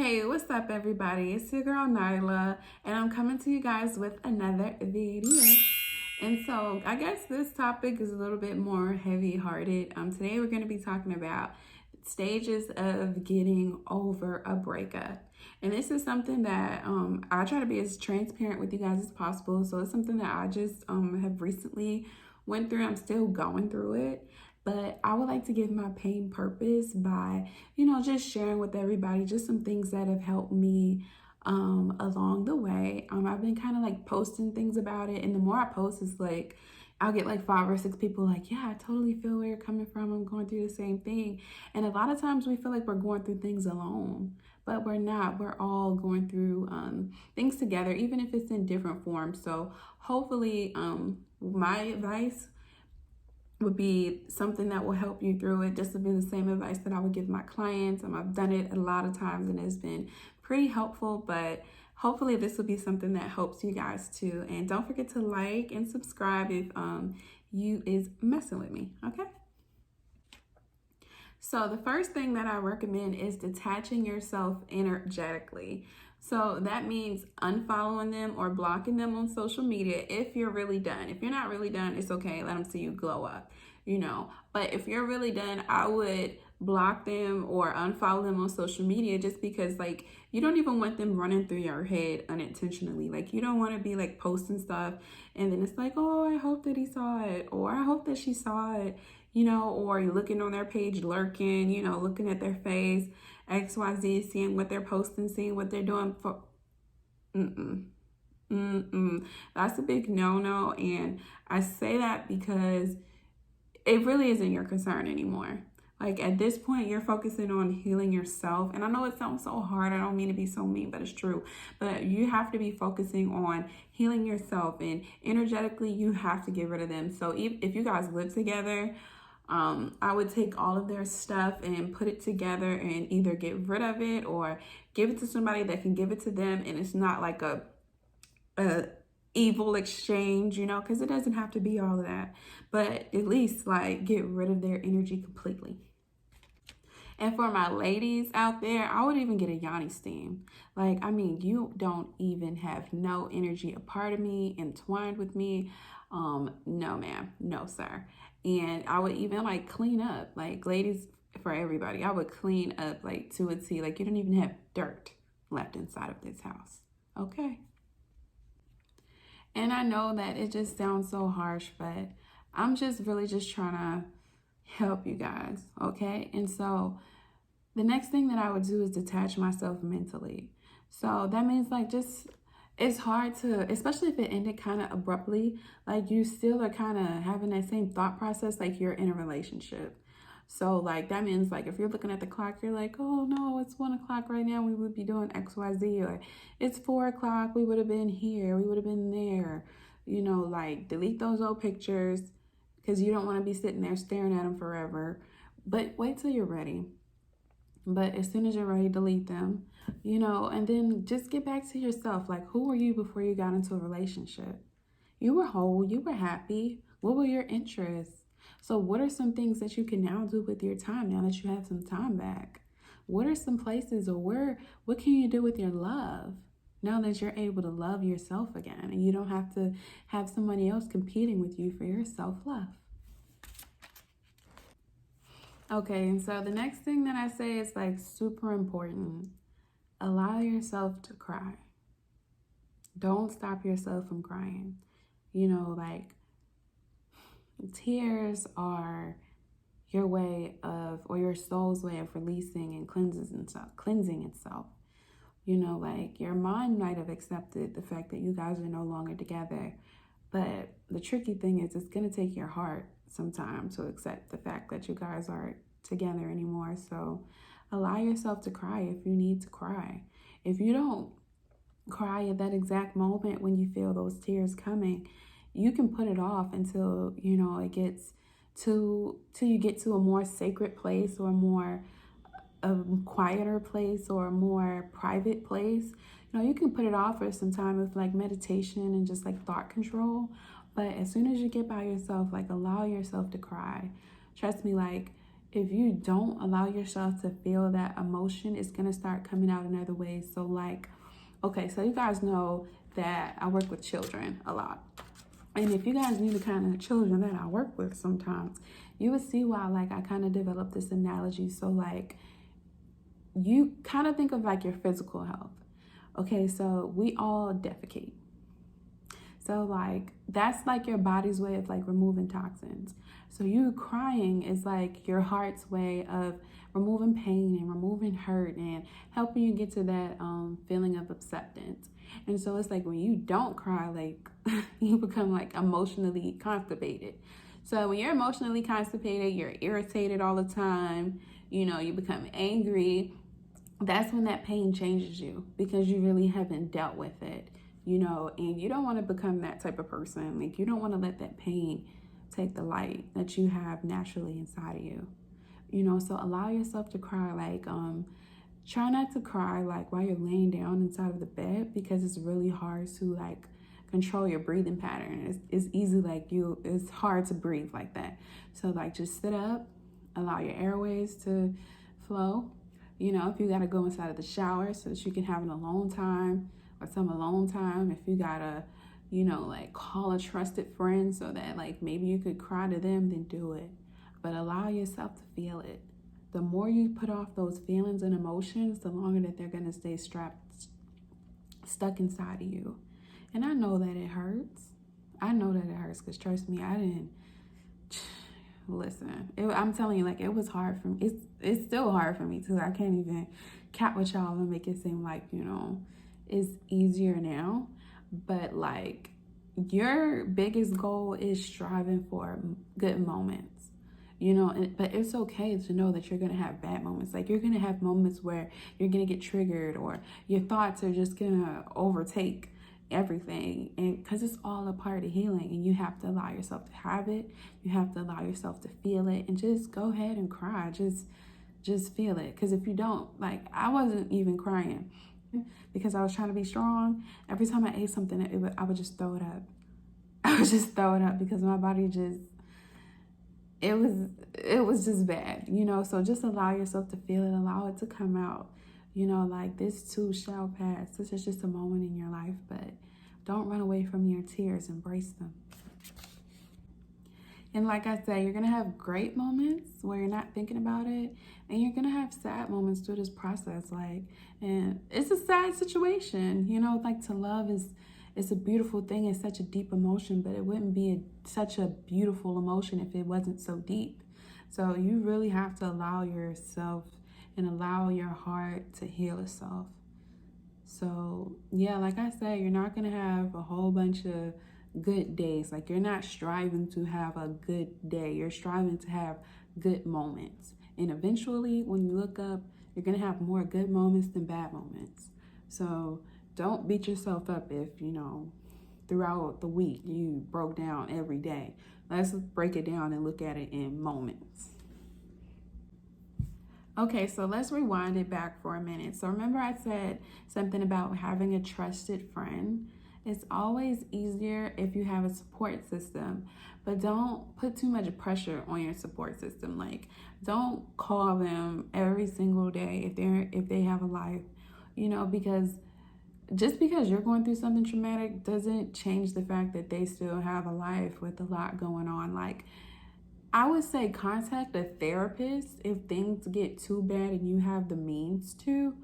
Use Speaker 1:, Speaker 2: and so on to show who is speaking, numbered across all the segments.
Speaker 1: Hey, what's up, everybody? It's your girl Nyla, and I'm coming to you guys with another video. And so, I guess this topic is a little bit more heavy-hearted. Today we're going to be talking about stages of getting over a breakup. And this is something that I try to be as transparent with you guys as possible. So it's something that I just have recently went through. I'm still going through it. But I would like to give my pain purpose by, just sharing with everybody just some things that have helped me along the way. I've been kind of like posting things about it. And the more I post, it's like, I'll get like 5 or 6 people like, yeah, I totally feel where you're coming from. I'm going through the same thing. And a lot of times we feel like we're going through things alone, but we're not. We're all going through things together, even if it's in different forms. So hopefully my advice would be something that will help you through it. Just to be the same advice that I would give my clients. I've done it a lot of times and it's been pretty helpful, but hopefully this will be something that helps you guys too. And don't forget to like and subscribe if you is messing with me, okay? So the first thing that I recommend is detaching yourself energetically. So that means unfollowing them or blocking them on social media if you're really done. If you're not really done, it's okay. Let them see you glow up, But if you're really done, I would block them or unfollow them on social media just because, like, you don't even want them running through your head unintentionally. Like, you don't want to be, like, posting stuff and then it's like, oh, I hope that he saw it or I hope that she saw it, or you're looking on their page, lurking, looking at their face, XYZ, seeing what they're posting, seeing what they're doing for. That's a big no-no. And I say that because it really isn't your concern anymore. Like, at this point, you're focusing on healing yourself. And I know it sounds so hard. I don't mean to be so mean, but it's true. But you have to be focusing on healing yourself. And energetically, you have to get rid of them. So if you guys live together, I would take all of their stuff and put it together and either get rid of it or give it to somebody that can give it to them. And it's not like a evil exchange, because it doesn't have to be all of that. But at least, like, get rid of their energy completely. And for my ladies out there, I would even get a yoni steam. Like, you don't even have no energy a part of me, entwined with me. No, ma'am. No, sir. And I would even, like, clean up. Like, ladies, for everybody, I would clean up, like, to a T. Like, you don't even have dirt left inside of this house. Okay? And I know that it just sounds so harsh, but I'm just really just trying to help you guys, okay? And so the next thing that I would do is detach myself mentally. So that means, like, it's hard to, especially if it ended kind of abruptly, like, you still are kind of having that same thought process like you're in a relationship. So, like, that means, like, if you're looking at the clock, you're like, oh, no, it's 1 o'clock right now. We would be doing X, Y, Z. Or it's 4 o'clock. We would have been here. We would have been there. Like, delete those old pictures because you don't want to be sitting there staring at them forever. But wait till you're ready. But as soon as you're ready, delete them, and then just get back to yourself. Like, who were you before you got into a relationship? You were whole. You were happy. What were your interests? So what are some things that you can now do with your time now that you have some time back? What are some places or what can you do with your love now that you're able to love yourself again and you don't have to have somebody else competing with you for your self-love? Okay, and so the next thing that I say is, like, super important. Allow yourself to cry. Don't stop yourself from crying. Like, tears are your way of, or your soul's way of releasing and cleansing itself. Like, your mind might have accepted the fact that you guys are no longer together, but the tricky thing is it's going to take your heart some time to accept the fact that you guys aren't together anymore. So allow yourself to cry if you need to cry. If you don't cry at that exact moment when you feel those tears coming, you can put it off until, it gets till you get to a more sacred place or a quieter place or a more private place. You can put it off for some time with, like, meditation and just, like, thought control. But as soon as you get by yourself, like, allow yourself to cry. Trust me, like, if you don't allow yourself to feel that emotion, it's going to start coming out in other ways. So like, okay, so you guys know that I work with children a lot. And if you guys knew the kind of children that I work with sometimes, you would see why like I kind of developed this analogy. So like, you kind of think of like your physical health. Okay, so we all defecate. So like that's like your body's way of like removing toxins. So you crying is like your heart's way of removing pain and removing hurt and helping you get to that feeling of acceptance. And so it's like when you don't cry, like you become like emotionally constipated. So when you're emotionally constipated, you're irritated all the time, you know, you become angry. That's when that pain changes you because you really haven't dealt with it, you know, and you don't want to become that type of person. Like you don't want to let that pain take the light that you have naturally inside of you, you know. So allow yourself to cry. Like try not to cry like while you're laying down inside of the bed, because it's really hard to like control your breathing pattern. It's easy, like it's hard to breathe like that. So like just sit up, allow your airways to flow. You know, if you gotta go inside of the shower so that you can have an alone time or some alone time, if you gotta, you know, like call a trusted friend so that like maybe you could cry to them, then do it. But allow yourself to feel it. The more you put off those feelings and emotions, the longer that they're gonna stay stuck inside of you. And I know that it hurts. I know that it hurts because trust me, I didn't. Listen, I'm telling you, like it was hard for me. It's still hard for me too. I can't even cat with y'all and make it seem like, you know, it's easier now. But like your biggest goal is striving for good moments, you know. But it's okay to know that you're gonna have bad moments. Like you're gonna have moments where you're gonna get triggered or your thoughts are just gonna overtake everything, and because it's all a part of healing, and you have to allow yourself to have it. You have to allow yourself to feel it, and just go ahead and cry. Just feel it, because if you don't, like I wasn't even crying because I was trying to be strong. Every time I ate something, I would just throw it up. I would just throw it up because my body just, it was just bad, you know. So just allow yourself to feel it, allow it to come out. You know, like this too shall pass. This is just a moment in your life, but don't run away from your tears. Embrace them. And like I said, you're going to have great moments where you're not thinking about it. And you're going to have sad moments through this process. Like, and it's a sad situation, you know, like to love it's a beautiful thing. It's such a deep emotion, but it wouldn't be such a beautiful emotion if it wasn't so deep. So you really have to allow yourself and allow your heart to heal itself. So yeah, like I said, you're not gonna have a whole bunch of good days. Like you're not striving to have a good day. You're striving to have good moments. And eventually when you look up, you're gonna have more good moments than bad moments. So don't beat yourself up if, you know, throughout the week you broke down every day. Let's break it down and look at it in moments. Okay, so let's rewind it back for a minute. So remember I said something about having a trusted friend. It's always easier if you have a support system, but don't put too much pressure on your support system. Like don't call them every single day if they have a life, you know, because just because you're going through something traumatic doesn't change the fact that they still have a life with a lot going on. Like I would say contact a therapist if things get too bad and you have the means to,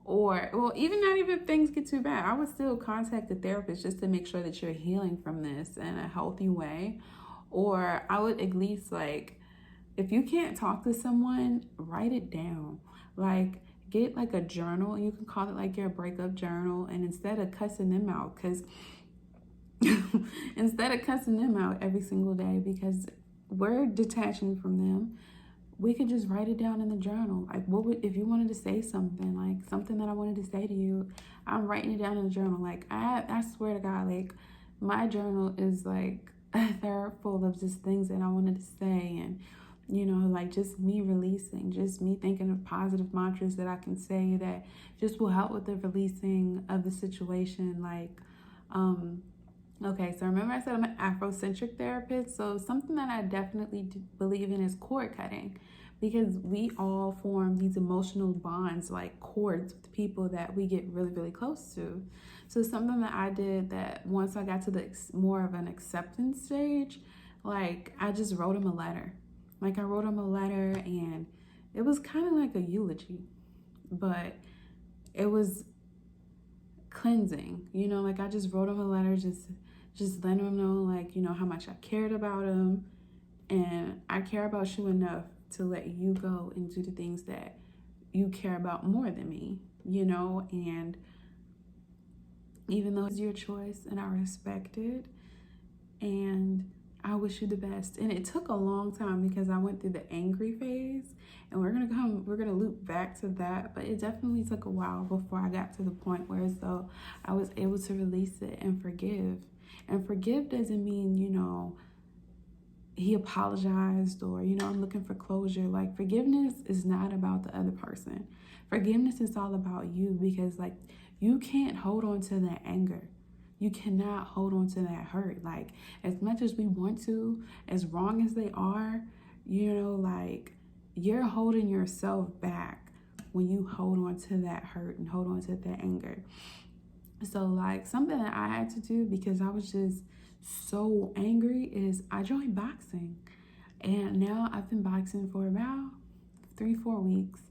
Speaker 1: or, well, even not even if things get too bad, I would still contact a therapist just to make sure that you're healing from this in a healthy way. Or I would at least, like, if you can't talk to someone, write it down. Like, get like a journal. You can call it like your breakup journal. And instead of cussing them out, because instead of cussing them out every single day, because we're detaching from them, we could just write it down in the journal. Like what would, if you wanted to say something, like something that I wanted to say to you, I'm writing it down in the journal. Like I swear to God, like my journal is like they're full of just things that I wanted to say, and you know, like just me releasing, just me thinking of positive mantras that I can say that just will help with the releasing of the situation. Like okay, so remember I said I'm an Afrocentric therapist, so something that I definitely believe in is cord cutting. because we all form these emotional bonds, like cords with people that we get really, really close to. So something that I did, that once I got to the more of an acceptance stage, like I just wrote him a letter. Like I wrote him a letter, and it was kind of like a eulogy, but it was cleansing, like I just wrote him a letter, just letting him know, like, how much I cared about him, and I care about you enough to let you go and do the things that you care about more than me, and even though it's your choice and I respect it, and I wish you the best. And it took a long time because I went through the angry phase, and we're gonna loop back to that, but it definitely took a while before I got to the point where so I was able to release it and forgive. And forgive doesn't mean, he apologized, or, I'm looking for closure. Like, forgiveness is not about the other person. Forgiveness is all about you, because like you can't hold on to that anger. You cannot hold on to that hurt. Like, as much as we want to, as wrong as they are, like, you're holding yourself back when you hold on to that hurt and hold on to that anger. So, like, something that I had to do because I was just so angry is I joined boxing. And now I've been boxing for about 3-4 weeks.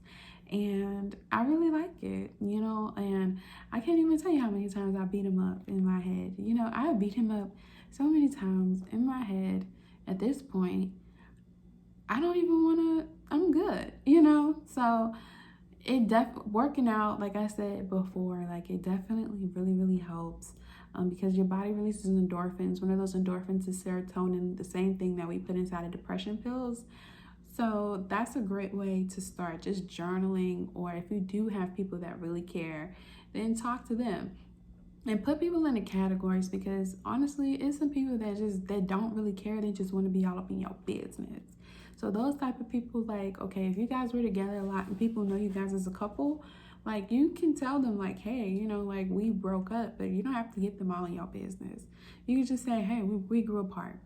Speaker 1: And I really like it, and I can't even tell you how many times I beat him up in my head. I beat him up so many times in my head. At this point, I don't even want to, I'm good, So working out, like I said before, like it definitely really, really helps. Because your body releases endorphins. One of those endorphins is serotonin, the same thing that we put inside of depression pills. So that's a great way to start, just journaling, or if you do have people that really care, then talk to them and put people into categories, because honestly, it's some people that don't really care. They just want to be all up in your business. So those type of people, like, okay, if you guys were together a lot and people know you guys as a couple, like, you can tell them, like, hey, like, we broke up, but you don't have to get them all in your business. You can just say, hey, we grew apart.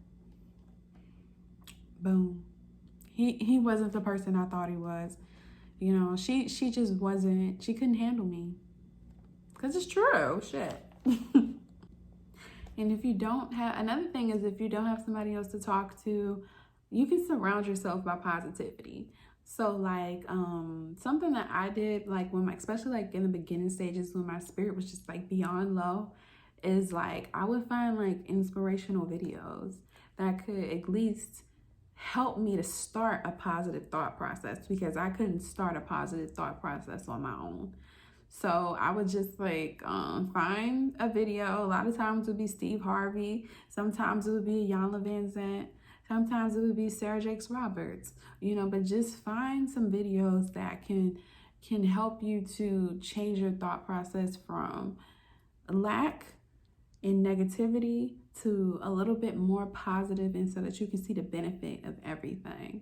Speaker 1: Boom. He wasn't the person I thought he was. She just wasn't, she couldn't handle me. Because it's true, shit. And if you don't have, another thing is, if you don't have somebody else to talk to, you can surround yourself by positivity. So like, something that I did, like especially like in the beginning stages when my spirit was just like beyond low, is like, I would find like inspirational videos that could at least help me to start a positive thought process, because I couldn't start a positive thought process on my own. So I would just like find a video. A lot of times it would be Steve Harvey. Sometimes it would be Iyanla Vanzant. Sometimes it would be Sarah Jakes Roberts. But just find some videos that can help you to change your thought process from lack and negativity to a little bit more positive, and so that you can see the benefit of everything.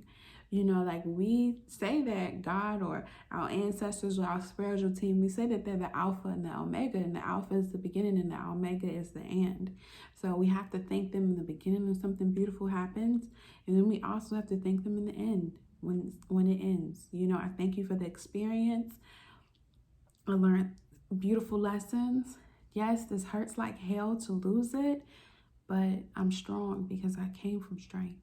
Speaker 1: Like we say that God or our ancestors or our spiritual team, we say that they're the Alpha and the Omega, and the Alpha is the beginning and the Omega is the end. So we have to thank them in the beginning when something beautiful happens, and then we also have to thank them in the end when it ends. I thank you for the experience. I learned beautiful lessons. Yes, this hurts like hell to lose it, but I'm strong because I came from strength.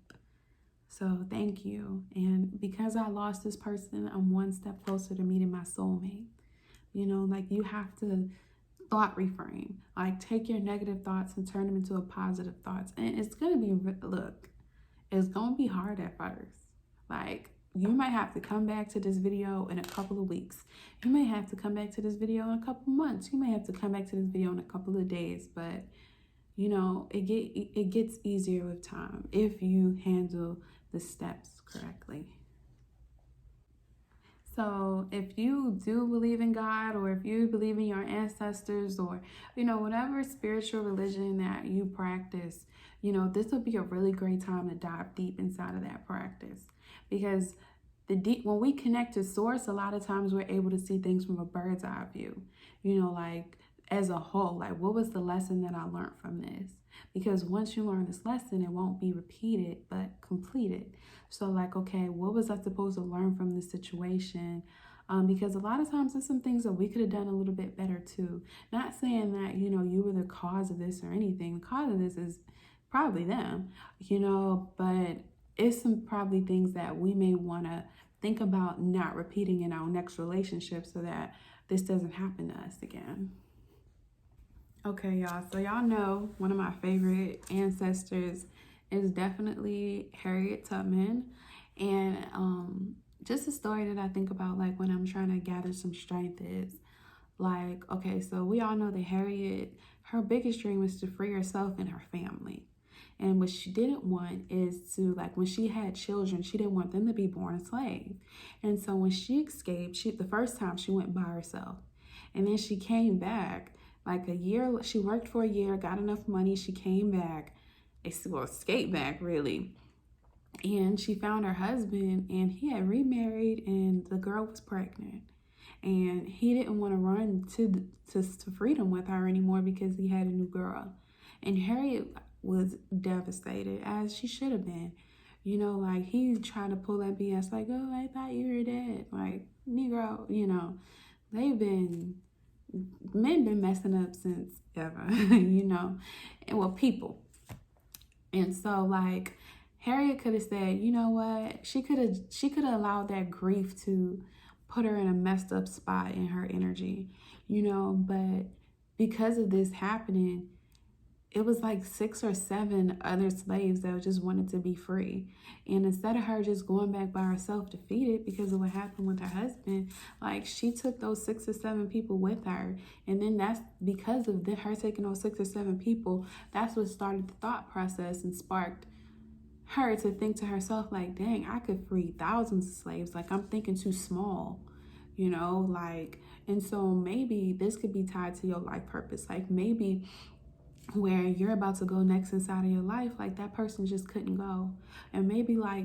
Speaker 1: So thank you. And because I lost this person, I'm one step closer to meeting my soulmate. Like, you have to thought reframe. Like, take your negative thoughts and turn them into a positive thoughts. And it's going to be, it's going to be hard at first. Like, you might have to come back to this video in a couple of weeks. You may have to come back to this video in a couple of months. You may have to come back to this video in a couple of days. But, it gets easier with time if you handle the steps correctly. So if you do believe in God, or if you believe in your ancestors, or, whatever spiritual religion that you practice, this would be a really great time to dive deep inside of that practice. Because when we connect to source, a lot of times we're able to see things from a bird's eye view. Like as a whole. Like, what was the lesson that I learned from this? Because once you learn this lesson, it won't be repeated but completed. So like, okay, what was I supposed to learn from this situation? Because a lot of times there's some things that we could have done a little bit better too. Not saying that, you know, you were the cause of this or anything. The cause of this is probably them, you know, but it's some probably things that we may want to think about not repeating in our next relationship so that this doesn't happen to us again. Okay, y'all. So y'all know one of my favorite ancestors is definitely Harriet Tubman. And just a story that I think about like when I'm trying to gather some strength is like, okay, so we all know that Harriet, her biggest dream was to free herself and her family. And what she didn't want is to, like, when she had children, she didn't want them to be born a slave. And so when she escaped, the first time she went by herself. And then she came back like a year. She worked for a year, got enough money. She came back, well, escaped back really. And she found her husband, and he had remarried, and the girl was pregnant. And he didn't want to run to freedom with her anymore because he had a new girl. And Harriet was devastated, as she should have been. You know, like, he tried to pull that BS, like, oh, I thought you were dead. Like, Negro, you know, men been messing up since ever, you know, and well, people. And so, like, Harriet could have said, you know what, she could have allowed that grief to put her in a messed up spot in her energy, you know, but because of this happening, it was like 6 or 7 other slaves that just wanted to be free. And instead of her just going back by herself defeated because of what happened with her husband, like, she took those 6 or 7 people with her. And then that's because of her taking those 6 or 7 people, that's what started the thought process and sparked her to think to herself, like, dang, I could free thousands of slaves. Like, I'm thinking too small, you know, like, and so maybe this could be tied to your life purpose. Like, maybe where you're about to go next inside of your life, like, that person just couldn't go. And maybe, like,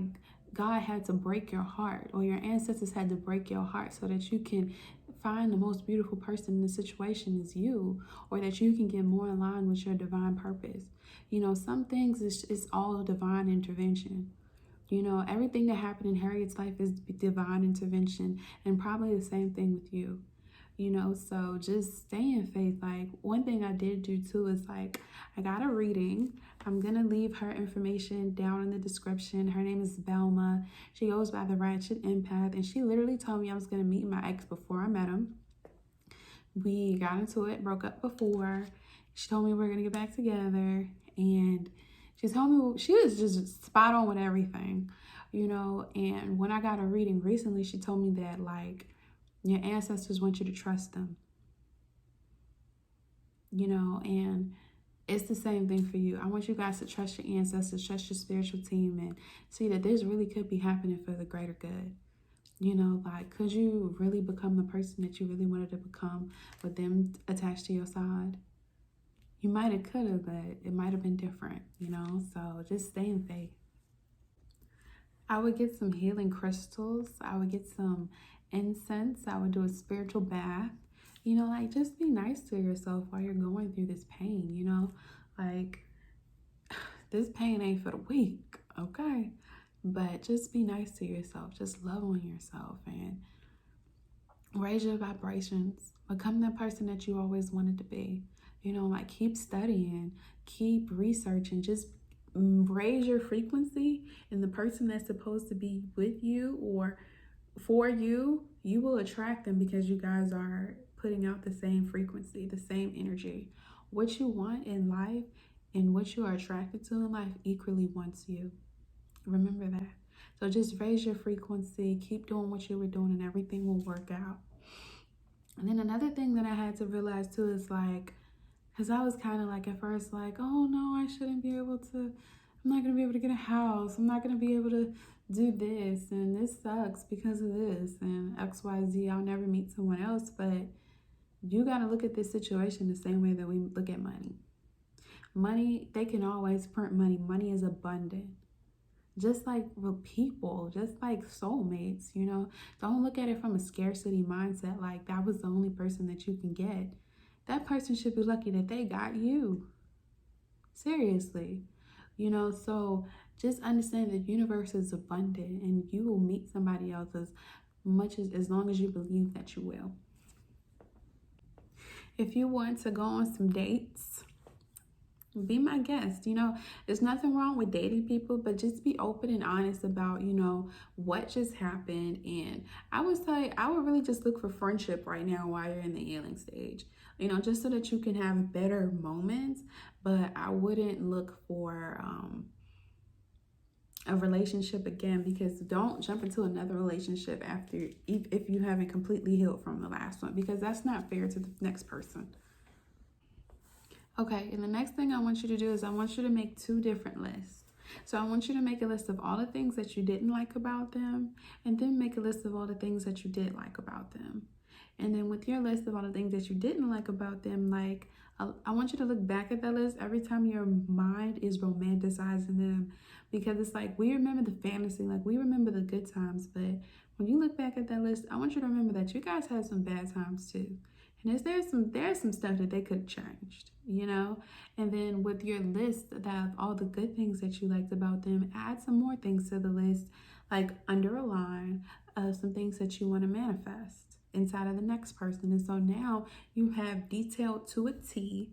Speaker 1: God had to break your heart, or your ancestors had to break your heart so that you can find the most beautiful person in the situation is you, or that you can get more in line with your divine purpose. You know, some things is all divine intervention. You know, everything that happened in Harriet's life is divine intervention, and probably the same thing with you. You know, so just stay in faith. Like, one thing I did do too is, like, I got a reading. I'm gonna leave her information down in the description. Her name is Velma. She goes by the Ratchet Empath, and she literally told me I was gonna meet my ex before I met him. We got into it, broke up before. She told me we were gonna get back together, and she told me she was just spot on with everything, you know. And when I got a reading recently, she told me that, like, your ancestors want you to trust them, you know, and it's the same thing for you. I want you guys to trust your ancestors, trust your spiritual team, and see that this really could be happening for the greater good. You know, like, could you really become the person that you really wanted to become with them attached to your side? You might have, could have, but it might have been different, you know? So just stay in faith. I would get some healing crystals. I would get some incense. I would do a spiritual bath. You know, like, just be nice to yourself while you're going through this pain, you know? Like, this pain ain't for the weak, okay? But just be nice to yourself. Just love on yourself and raise your vibrations. Become that person that you always wanted to be. You know, like, keep studying, keep researching, just raise your frequency, and the person that's supposed to be with you or for you, you will attract them because you guys are putting out the same frequency, the same energy. What you want in life and what you are attracted to in life equally wants you. Remember that. So just raise your frequency, keep doing what you were doing, and everything will work out. And then another thing that I had to realize too is, like, because I was kind of like at first like, oh no, I shouldn't be able to, I'm not going to be able to get a house. I'm not going to be able to do this. And this sucks because of this. And XYZ, I'll never meet someone else. But you got to look at this situation the same way that we look at money. Money, they can always print money. Money is abundant. Just like with people, just like soulmates, you know. Don't look at it from a scarcity mindset, like that was the only person that you can get. that person should be lucky that they got you. Seriously. So just understand the universe is abundant and you will meet somebody else as long as you believe that you will. If you want to go on some dates, be my guest. There's nothing wrong with dating people, but just be open and honest about, what just happened. And I would say I would really just look for friendship right now while you're in the healing stage, just so that you can have better moments. But I wouldn't look for a relationship again, because don't jump into another relationship after if you haven't completely healed from the last one, because that's not fair to the next person. Okay, and the next thing I want you to do is I want you to make 2 different lists. So I want you to make a list of all the things that you didn't like about them, and then make a list of all the things that you did like about them. And then with your list of all the things that you didn't like about them, I want you to look back at that list every time your mind is romanticizing them, because it's like we remember the fantasy, like we remember the good times, but when you look back at that list, I want you to remember that you guys had some bad times too. And there's some stuff that they could have changed, And then with your list of all the good things that you liked about them, add some more things to the list, like under a line of some things that you want to manifest inside of the next person. And so now you have detailed to a T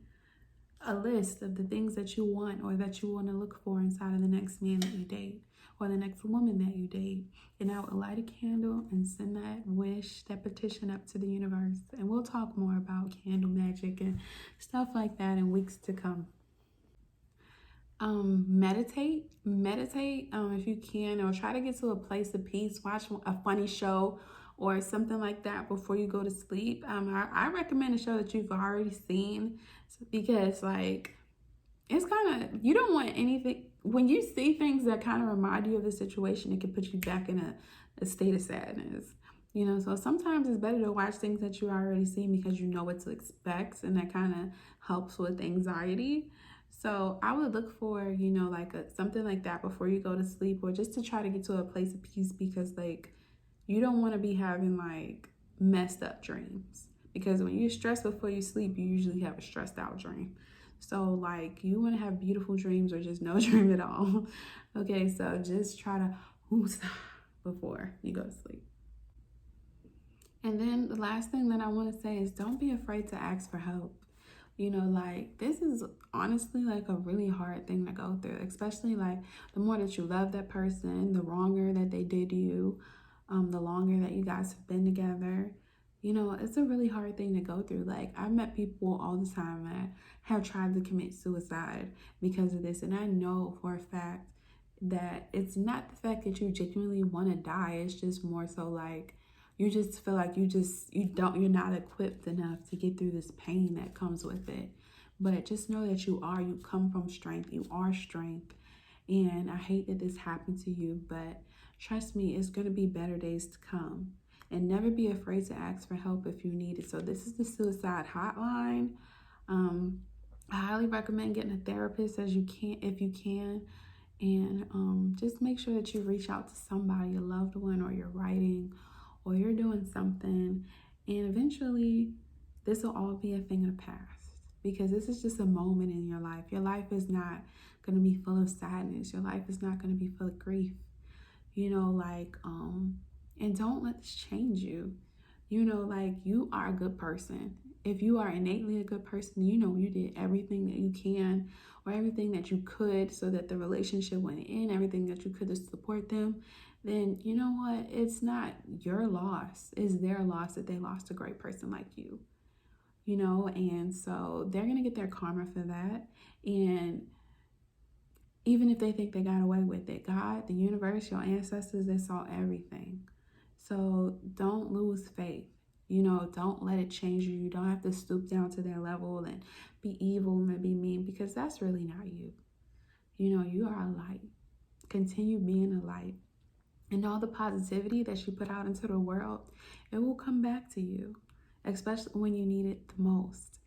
Speaker 1: a list of the things that you want or that you want to look for inside of the next man that you date or the next woman that you date. And I would light a candle and send that wish, that petition up to the universe. And we'll talk more about candle magic and stuff like that in weeks to come. Meditate if you can, or try to get to a place of peace. Watch a funny show or something like that before you go to sleep. I recommend a show that you've already seen, because it's kind of, you don't want anything, when you see things that kind of remind you of the situation, it can put you back in a state of sadness. So sometimes it's better to watch things that you already seen, because you know what to expect, and that kind of helps with anxiety. So I would look for, something like that before you go to sleep, or just to try to get to a place of peace, because you don't want to be having messed up dreams, because when you're stressed before you sleep, you usually have a stressed out dream. So you want to have beautiful dreams, or just no dream at all. Okay, so just try to before you go to sleep. And then the last thing that I want to say is, don't be afraid to ask for help. This is honestly a really hard thing to go through, especially the more that you love that person, the wronger that they did you, the longer that you guys have been together. It's a really hard thing to go through. I've met people all the time that have tried to commit suicide because of this. And I know for a fact that it's not the fact that you genuinely want to die. It's just more so you just feel like you're not equipped enough to get through this pain that comes with it. But just know that you come from strength. You are strength. And I hate that this happened to you, but trust me, it's going to be better days to come. And never be afraid to ask for help if you need it. So this is the suicide hotline. I highly recommend getting a therapist if you can. And just make sure that you reach out to somebody, a loved one, or you're writing, or you're doing something. And eventually, this will all be a thing of the past, because this is just a moment in your life. Your life is not going to be full of sadness. Your life is not going to be full of grief. And don't let this change you. You are a good person. If you are innately a good person, you did everything that you can, or everything that you could, so that the relationship went in, everything that you could to support them, then you know what? It's not your loss. It's their loss that they lost a great person like you. And so they're going to get their karma for that. And even if they think they got away with it, God, the universe, your ancestors, they saw everything. So don't lose faith. Don't let it change you. You don't have to stoop down to their level and be evil and be mean, because that's really not you. You are a light. Continue being a light. And all the positivity that you put out into the world, it will come back to you, especially when you need it the most.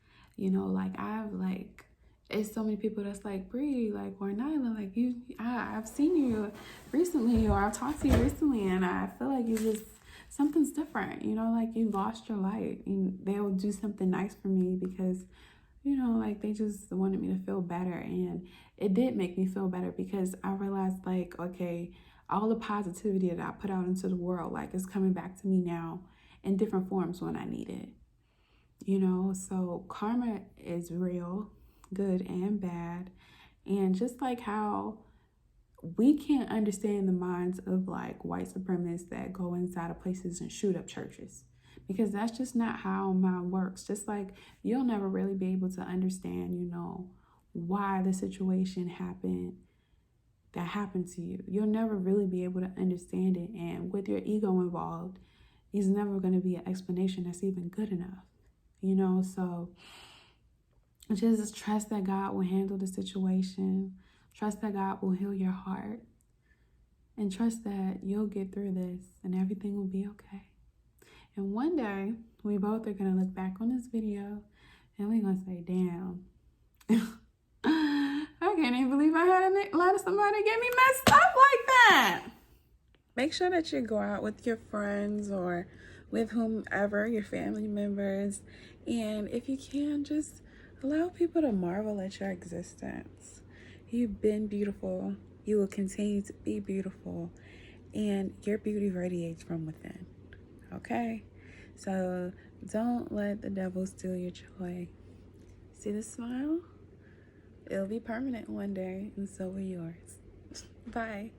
Speaker 1: It's so many people that's Bree, or Nyla, I've seen you recently, or I've talked to you recently, and I feel like you just something's different, you know, like you lost your light and they'll do something nice for me because, you know, like they just wanted me to feel better. And it did make me feel better because I realized, like, okay, all the positivity that I put out into the world, like, it's coming back to me now in different forms when I need it, you know. So karma is real, good and bad. And just like how we can't understand the minds of like white supremacists that go inside of places and shoot up churches, because that's just not how mind works. Just like you'll never really be able to understand, you know, why the situation happened that happened to you. You'll never really be able to understand it. And with your ego involved, it's never going to be an explanation that's even good enough, you know. So just trust that God will handle the situation. Trust that God will heal your heart. And trust that you'll get through this and everything will be okay. And one day, we both are going to look back on this video and we're going to say, damn, I can't even believe I had a lot of somebody get me messed up like that. Make sure that you go out with your friends or with whomever, your family members. And if you can, just allow people to marvel at your existence. You've been beautiful. You will continue to be beautiful. And your beauty radiates from within. Okay? So don't let the devil steal your joy. See the smile? It'll be permanent one day, and so will yours. Bye.